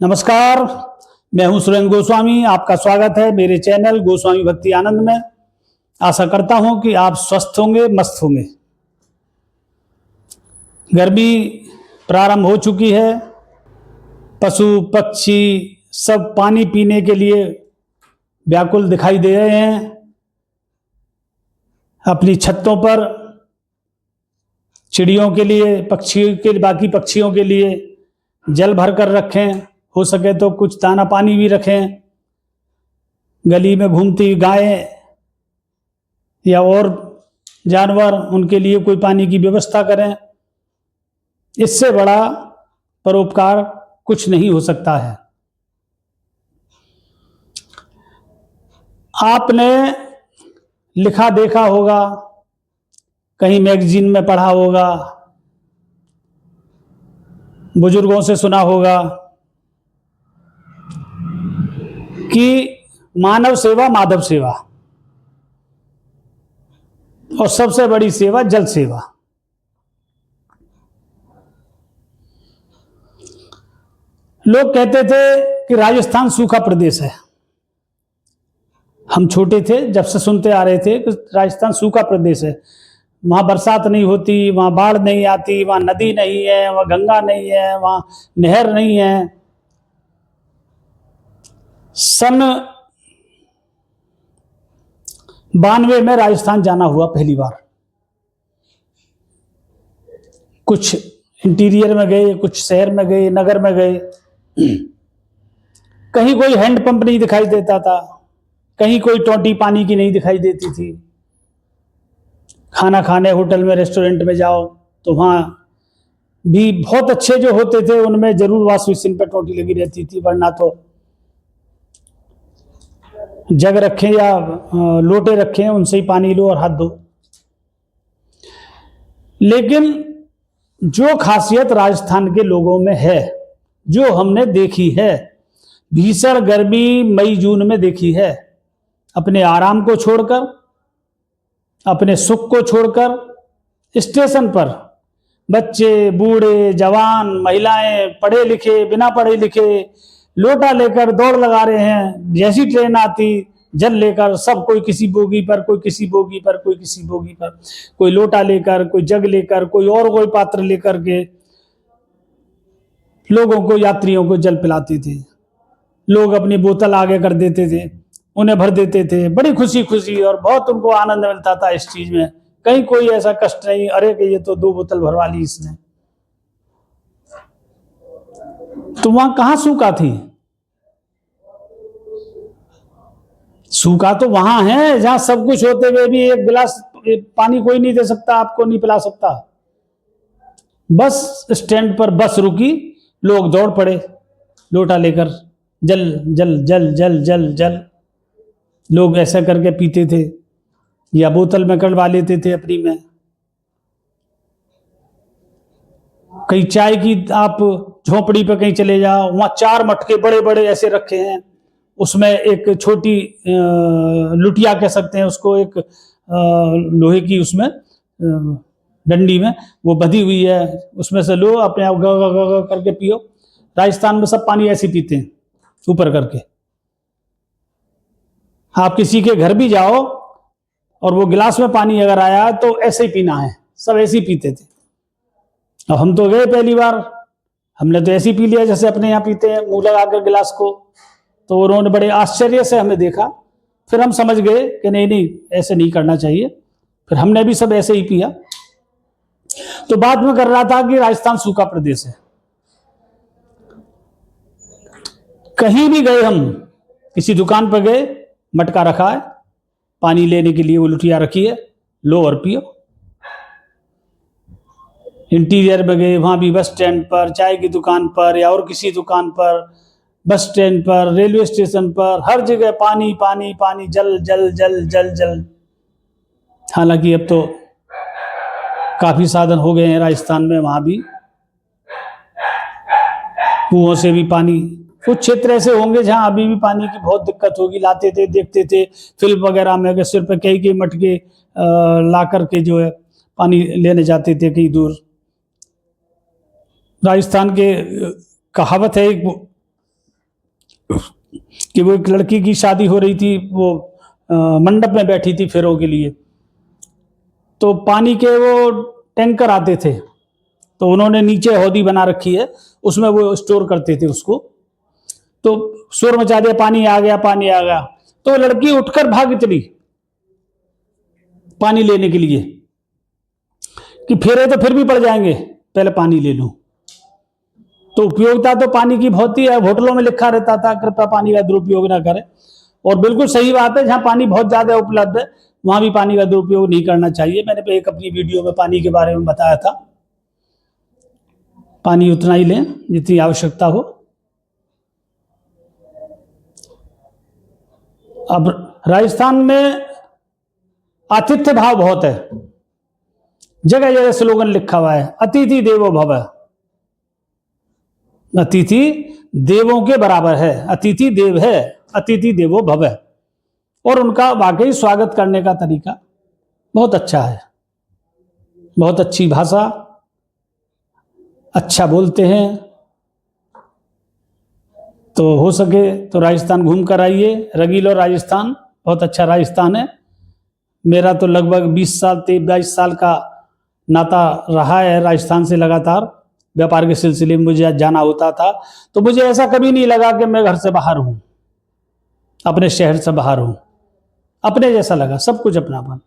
नमस्कार, मैं हूं सुरेंद्र गोस्वामी। आपका स्वागत है मेरे चैनल गोस्वामी भक्ति आनंद में। आशा करता हूं कि आप स्वस्थ होंगे, मस्त होंगे। गर्मी प्रारंभ हो चुकी है। पशु पक्षी सब पानी पीने के लिए व्याकुल दिखाई दे रहे हैं। अपनी छतों पर चिड़ियों के लिए, बाकी पक्षियों के लिए जल भर कर रखें। हो सके तो कुछ दाना पानी भी रखें। गली में घूमती गायें या और जानवर, उनके लिए कोई पानी की व्यवस्था करें। इससे बड़ा परोपकार कुछ नहीं हो सकता है। आपने लिखा देखा होगा, कहीं मैगजीन में पढ़ा होगा, बुजुर्गों से सुना होगा कि मानव सेवा माधव सेवा, और सबसे बड़ी सेवा जल सेवा। लोग कहते थे कि राजस्थान सूखा प्रदेश है। हम छोटे थे जब से सुनते आ रहे थे कि राजस्थान सूखा प्रदेश है, वहां बरसात नहीं होती, वहां बाढ़ नहीं आती, वहां नदी नहीं है, वहां गंगा नहीं है, वहां नहर नहीं है। सन 92 में राजस्थान जाना हुआ पहली बार। कुछ इंटीरियर में गए, कुछ शहर में गए, नगर में गए। कहीं कोई हैंडपंप नहीं दिखाई देता था, कहीं कोई टोटी पानी की नहीं दिखाई देती थी। खाना खाने होटल में, रेस्टोरेंट में जाओ तो वहां भी बहुत अच्छे जो होते थे उनमें जरूर वॉश बेसिन पर टोटी लगी रहती थी, वरना तो जग रखें या लोटे रखें, उनसे ही पानी लो और हाथ धो। लेकिन जो खासियत राजस्थान के लोगों में है, जो हमने देखी है, भीषण गर्मी मई जून में देखी है, अपने आराम को छोड़कर, अपने सुख को छोड़कर स्टेशन पर बच्चे, बूढ़े, जवान, महिलाएं, पढ़े लिखे, बिना पढ़े लिखे, लोटा लेकर दौड़ लगा रहे हैं। जैसी ट्रेन आती, जल लेकर सब, कोई किसी बोगी पर, कोई किसी बोगी पर, कोई किसी बोगी पर, कोई लोटा लेकर, कोई जग लेकर, कोई और कोई पात्र लेकर के लोगों को, यात्रियों को जल पिलाते थे। लोग अपनी बोतल आगे कर देते थे, उन्हें भर देते थे, बड़ी खुशी खुशी, और बहुत उनको आनंद मिलता था इस चीज में। कहीं कोई ऐसा कष्ट नहीं, अरे कि ये तो 2 बोतल भरवा ली इसने। तो वहां कहां सूखा थी? सूखा तो वहां है जहां सब कुछ होते हुए भी एक गिलास पानी कोई नहीं दे सकता, आपको नहीं पिला सकता। बस स्टैंड पर बस रुकी, लोग दौड़ पड़े लोटा लेकर, जल जल जल जल जल जल। लोग ऐसा करके पीते थे या बोतल में करवा लेते थे अपनी में। कहीं चाय की, आप झोपड़ी पे कहीं चले जाओ, वहां 4 मटके बड़े बड़े ऐसे रखे हैं, उसमें एक छोटी लुटिया कह सकते हैं उसको, एक लोहे की उसमें डंडी में वो बधी हुई है, उसमें से लो, अपने आप ग ग ग करके पियो। राजस्थान में सब पानी ऐसे पीते हैं, ऊपर करके। आप किसी के घर भी जाओ और वो गिलास में पानी अगर आया तो ऐसे ही पीना है, सब ऐसे ही पीते थे। अब हम तो गए पहली बार, हमने तो ऐसे ही पी लिया जैसे अपने यहाँ पीते हैं, मुंह लगाकर गिलास को। तो उन्होंने बड़े आश्चर्य से हमें देखा, फिर हम समझ गए कि नहीं नहीं, ऐसे नहीं करना चाहिए। फिर हमने भी सब ऐसे ही पिया। तो बाद में कर रहा था कि राजस्थान सूखा प्रदेश है। कहीं भी गए, हम किसी दुकान पर गए, मटका रखा है, पानी लेने के लिए वो लुटिया रखी है, लो और पियो। इंटीरियर में गए, वहां भी बस स्टैंड पर, चाय की दुकान पर या और किसी दुकान पर, बस स्टैंड पर, रेलवे स्टेशन पर, हर जगह पानी पानी पानी, जल जल जल जल जल। हालांकि अब तो काफी साधन हो गए हैं राजस्थान में, वहां भी कुओं से भी पानी। कुछ क्षेत्र ऐसे होंगे जहां अभी भी पानी की बहुत दिक्कत होगी। लाते थे, देखते थे फिल्म वगैरह में कि सिर पर कई मटके ला करके जो है पानी लेने जाते थे कहीं दूर। राजस्थान के कहावत है एक, कि वो एक लड़की की शादी हो रही थी, वो मंडप में बैठी थी फेरों के लिए, तो पानी के वो टैंकर आते थे, तो उन्होंने नीचे हौदी बना रखी है, उसमें वो स्टोर करते थे उसको। तो शोर मचा दिया, पानी आ गया, पानी आ गया, तो लड़की उठकर भाग चली पानी लेने के लिए कि फेरे तो फिर भी पड़ जाएंगे, पहले पानी ले लूं। तो उपयोगिता तो पानी की बहुत ही है, होटलों में लिखा रहता था कृपया पानी का दुरुपयोग ना करें, और बिल्कुल सही बात है, जहां पानी बहुत ज्यादा उपलब्ध है वहां भी पानी का दुरुपयोग नहीं करना चाहिए। मैंने एक अपनी वीडियो में पानी के बारे में बताया था, पानी उतना ही लें जितनी आवश्यकता हो। अब राजस्थान में आतिथ्य भाव बहुत है, जगह जगह स्लोगन लिखा हुआ है, अतिथि देवो भव। अतिथि देवों के बराबर है, अतिथि देव है, अतिथि देवो भव। और उनका वाकई स्वागत करने का तरीका बहुत अच्छा है, बहुत अच्छी भाषा, अच्छा बोलते हैं। तो हो सके तो राजस्थान घूम कर आइए, रंगीलो राजस्थान बहुत अच्छा राजस्थान है। मेरा तो लगभग 20 साल 22 साल का नाता रहा है राजस्थान से, लगातार व्यापार के सिलसिले में मुझे जाना होता था, तो मुझे ऐसा कभी नहीं लगा कि मैं घर से बाहर हूँ, अपने शहर से बाहर हूँ, अपने जैसा लगा, सब कुछ अपनापन।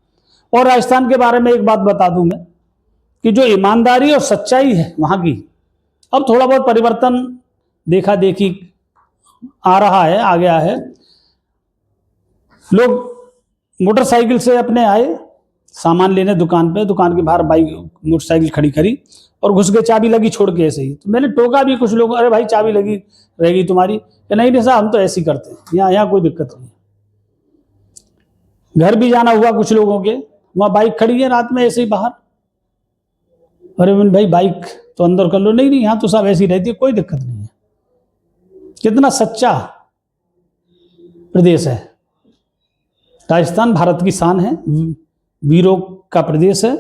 और राजस्थान के बारे में एक बात बता दूं मैं कि जो ईमानदारी और सच्चाई है वहां की, अब थोड़ा बहुत परिवर्तन देखा देखी आ रहा है, आ गया है। लोग मोटरसाइकिल से अपने आए सामान लेने दुकान पे, दुकान के बाहर बाइक मोटरसाइकिल खड़ी करी और घुस के चाबी लगी छोड़ के ऐसे ही। तो मैंने टोका भी कुछ लोग, अरे भाई चाबी लगी रहेगी तुम्हारी, कि नहीं साहब हम तो ऐसे ही करते हैं, यहाँ कोई दिक्कत नहीं। घर भी जाना हुआ कुछ लोगों के, वहां बाइक खड़ी है रात में ऐसे ही बाहर, अरे भाई बाइक तो अंदर कर लो, नहीं यहाँ तो सब ऐसी रहती है, कोई दिक्कत नहीं है। कितना सच्चा प्रदेश है राजस्थान, भारत की शान है, वीरों का प्रदेश है।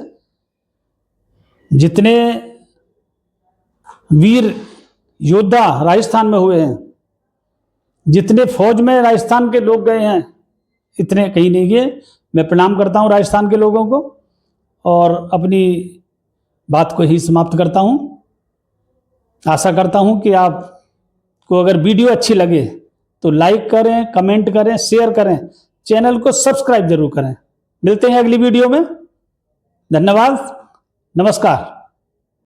जितने वीर योद्धा राजस्थान में हुए हैं, जितने फौज में राजस्थान के लोग गए हैं, इतने कहीं नहीं गए। मैं प्रणाम करता हूं राजस्थान के लोगों को और अपनी बात को ही समाप्त करता हूं। आशा करता हूं कि आपको अगर वीडियो अच्छी लगे तो लाइक करें, कमेंट करें, शेयर करें, चैनल को सब्सक्राइब जरूर करें। मिलते हैं अगली वीडियो में। धन्यवाद, नमस्कार।